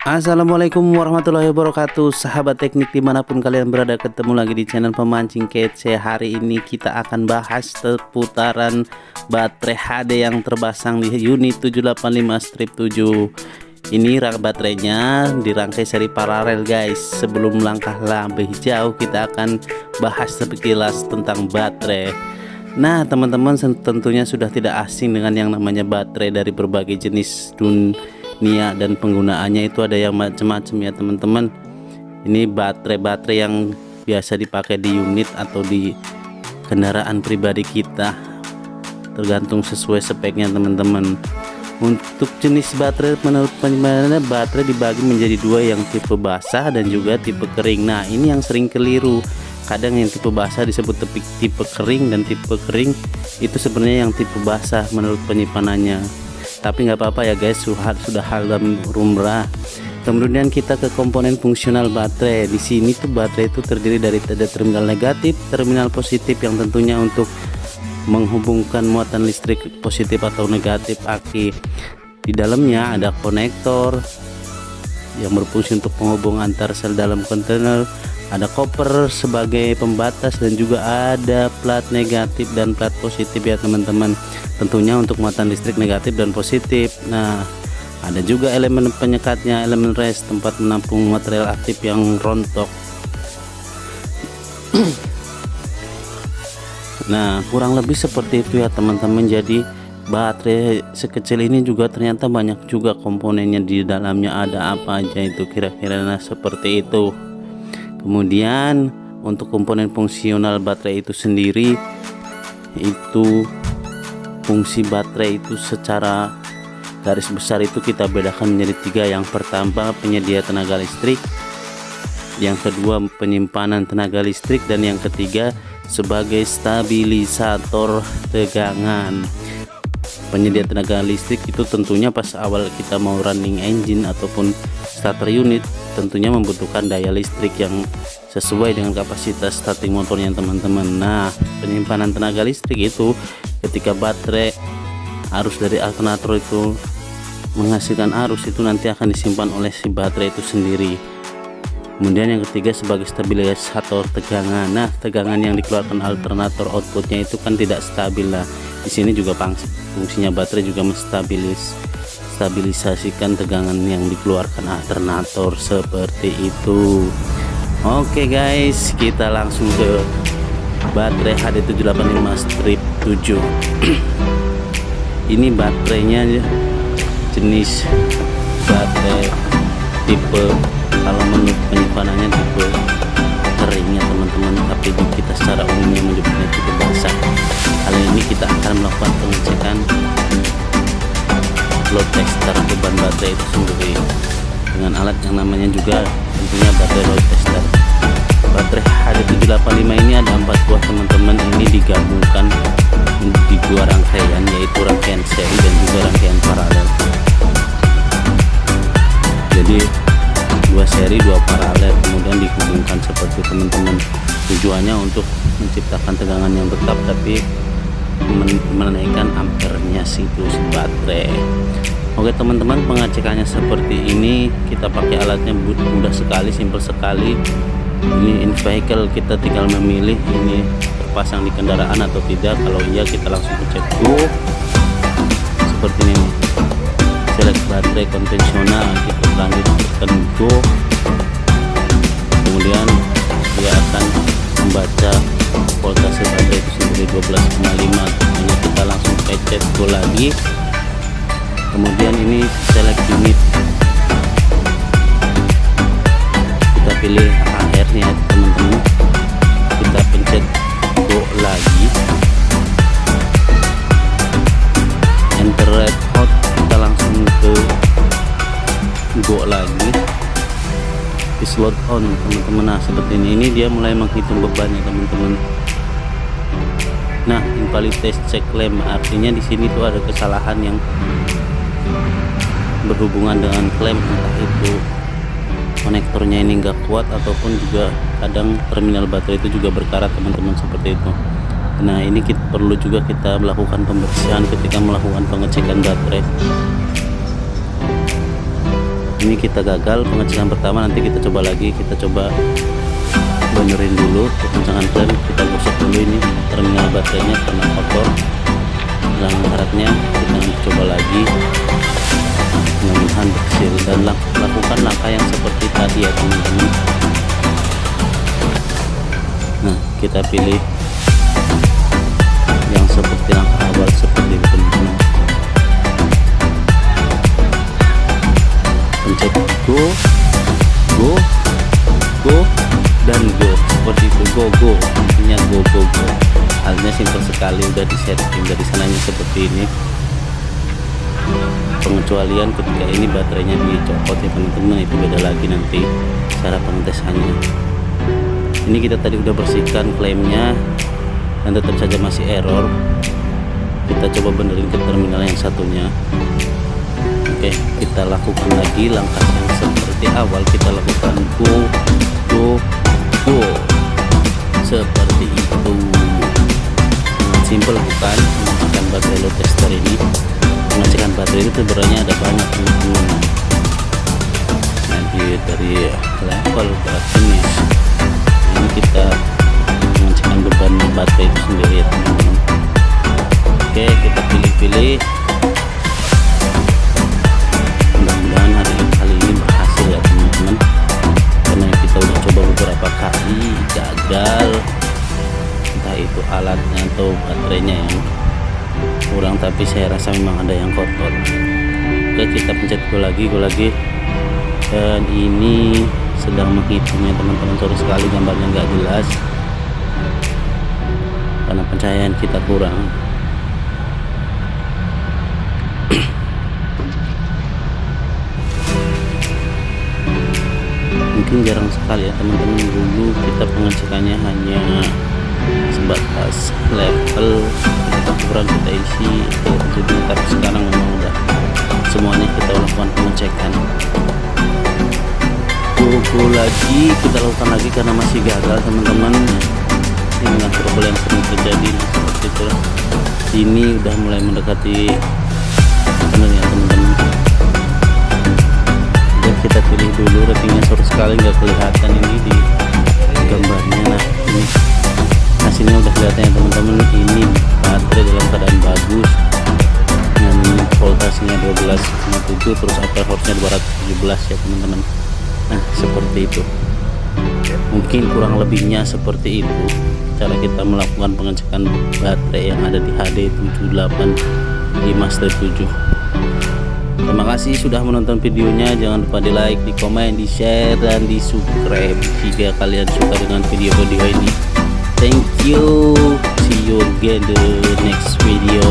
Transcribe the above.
Assalamualaikum warahmatullahi wabarakatuh, sahabat teknik dimanapun kalian berada, ketemu lagi di channel pemancing kece. Hari ini kita akan bahas seputaran baterai HD yang terpasang di unit 785 strip 7. Ini baterainya dirangkai seri paralel guys. Sebelum melangkah lebih jauh, kita akan bahas sekilas tentang baterai. Nah teman-teman tentunya sudah tidak asing dengan yang namanya baterai dari berbagai jenis dunia, dan penggunaannya itu ada yang macam-macam ya teman-teman. Ini baterai-baterai yang biasa dipakai di unit atau di kendaraan pribadi kita, tergantung sesuai speknya teman-teman. Untuk jenis baterai, menurut penjelasannya baterai dibagi menjadi dua, yang tipe basah dan juga tipe kering. Nah ini yang sering keliru, kadang yang tipe basah disebut tipe kering, dan tipe kering itu sebenarnya yang tipe basah menurut penyimpanannya. Tapi nggak apa-apa ya guys, sudah hal lumrah. Kemudian kita ke komponen fungsional baterai. Di sini tuh baterai itu terdiri dari terminal negatif, terminal positif, yang tentunya untuk menghubungkan muatan listrik positif atau negatif aki. Di dalamnya ada konektor yang berfungsi untuk penghubung antar sel dalam kontainer, ada koper sebagai pembatas, dan juga ada plat negatif dan plat positif ya teman-teman, tentunya untuk muatan listrik negatif dan positif. Nah ada juga elemen penyekatnya, elemen res, tempat menampung material aktif yang rontok. Nah kurang lebih seperti itu ya teman-teman. Jadi baterai sekecil ini juga ternyata banyak juga komponennya, di dalamnya ada apa aja itu kira-kira. Nah seperti itu. Kemudian untuk komponen fungsional baterai itu sendiri, itu fungsi baterai itu secara garis besar itu kita bedakan menjadi tiga. Yang pertama penyedia tenaga listrik, yang kedua penyimpanan tenaga listrik, dan yang ketiga sebagai stabilisator tegangan. Penyedia tenaga listrik itu tentunya pas awal kita mau running engine ataupun starter unit, tentunya membutuhkan daya listrik yang sesuai dengan kapasitas starting motornya teman-teman. Nah penyimpanan tenaga listrik itu ketika baterai arus dari alternator itu menghasilkan arus, itu nanti akan disimpan oleh si baterai itu sendiri. Kemudian yang ketiga sebagai stabilisator tegangan. Nah tegangan yang dikeluarkan alternator outputnya itu kan tidak stabil lah. Di sini juga fungsinya baterai juga menstabilisasikan tegangan yang dikeluarkan alternator, seperti itu. Oke guys, kita langsung ke baterai HD785 strip 7. Ini baterainya jenis baterai tipe, kalau menurut penyimpanannya tipe keringnya teman-teman, tapi kita secara umumnya menyebutnya tipe basah. Kali ini kita akan melakukan pengecekan load tester beban baterai itu sendiri dengan alat yang namanya juga tentunya baterai load tester. Baterai HD785 ini ada 4 buah teman-teman. Ini digabungkan di 2 rangkaian, yaitu rangkaian seri dan juga rangkaian paralel. Jadi 2 seri 2 paralel kemudian dihubungkan seperti teman-teman. Tujuannya untuk menciptakan tegangan yang tetap tapi menaikkan ampernya siklus baterai. Oke teman-teman, pengecekannya seperti ini. Kita pakai alatnya mudah sekali, simple sekali. Ini in vehicle, kita tinggal memilih ini terpasang di kendaraan atau tidak. Kalau iya kita langsung cek dulu seperti ini nih. Select baterai konvensional, kita lanjut tekan go. Kemudian dia akan membaca voltase baterai itu sendiri 12,5. Hanya kita langsung pencet go lagi. Kemudian ini select unit, kita pilih AR nya teman-teman. Kita pencet go lagi, enter red hot, kita langsung ke go lagi, di slot on teman-teman. Nah seperti ini dia mulai menghitung bebannya teman-teman. Nah invalid test check claim, artinya di sini tuh ada kesalahan yang berhubungan dengan klaim, entah itu konektornya ini enggak kuat ataupun juga kadang terminal baterai itu juga berkarat teman-teman, seperti itu. Nah ini perlu juga kita melakukan pembersihan ketika melakukan pengecekan baterai. Ini kita gagal pengecekan pertama, nanti kita coba lagi, kita coba benerin dulu kekencangan klem. Kita gosok dulu ini terminal baterainya karena kotor dan karetnya. Kita coba lagi, mudah-mudahan berhasil, dan lakukan langkah yang seperti tadi ya teman-teman. Nah, kita pilih yang seperti langkah awal seperti itu teman-teman. Pencet go, dan go, seperti itu. Go, intinya go. Halnya simpel sekali, udah di setting dari sananya seperti ini. Pengecualian ketika ini baterainya dicopot ya teman-teman, itu beda lagi nanti cara pengetesannya. Ini kita tadi udah bersihkan klaimnya dan tetap saja masih error. Kita coba benerin ke terminal yang satunya. Oke, kita lakukan lagi langkah yang seperti awal. Kita lakukan go, seperti itu. Simple bukan? Mengecekkan baterai load tester ini. Pengecekan baterai itu sebenarnya ada banyak teman-teman. Nanti dari level ke finish, ini kita mengecekkan beban baterai itu sendiri ya teman-teman. Oke, kita pilih-pilih. Mudah-mudahan kali ini berhasil ya teman-teman, karena kita udah coba beberapa kali gagal, entah itu alatnya atau baterainya yang kurang, tapi saya rasa memang ada yang kotor. Oke, kita pencet go lagi, dan ini sedang menghitungnya teman-teman. Sorry sekali gambarnya nggak jelas karena pencahayaan kita kurang. Mungkin jarang sekali ya teman-teman, dulu kita pengecekannya hanya sebatas level, kita ukuran kita isi jadi, tapi sekarang memang udah semuanya kita lakukan pengecekan. Go lagi, kita lakukan lagi karena masih gagal teman-teman. Ini trouble yang sering terjadi. Nah, seperti itu, ini udah mulai mendekati sebenarnya teman-teman. Kita pilih dulu ratingnya, sorry sekali nggak kelihatan ini di gambarnya. Nah, ini hasilnya udah kelihatan ya teman-teman. Ini baterai dalam keadaan bagus dengan voltasenya 12,7, terus ampere hours-nya 217 ya teman-teman. Nah, seperti itu. Mungkin kurang lebihnya seperti itu cara kita melakukan pengecekan baterai yang ada di HD78 Terima kasih sudah menonton videonya. Jangan lupa di like, di komen, di share, dan di subscribe jika kalian suka dengan video-video ini. Thank you. See you again the next video.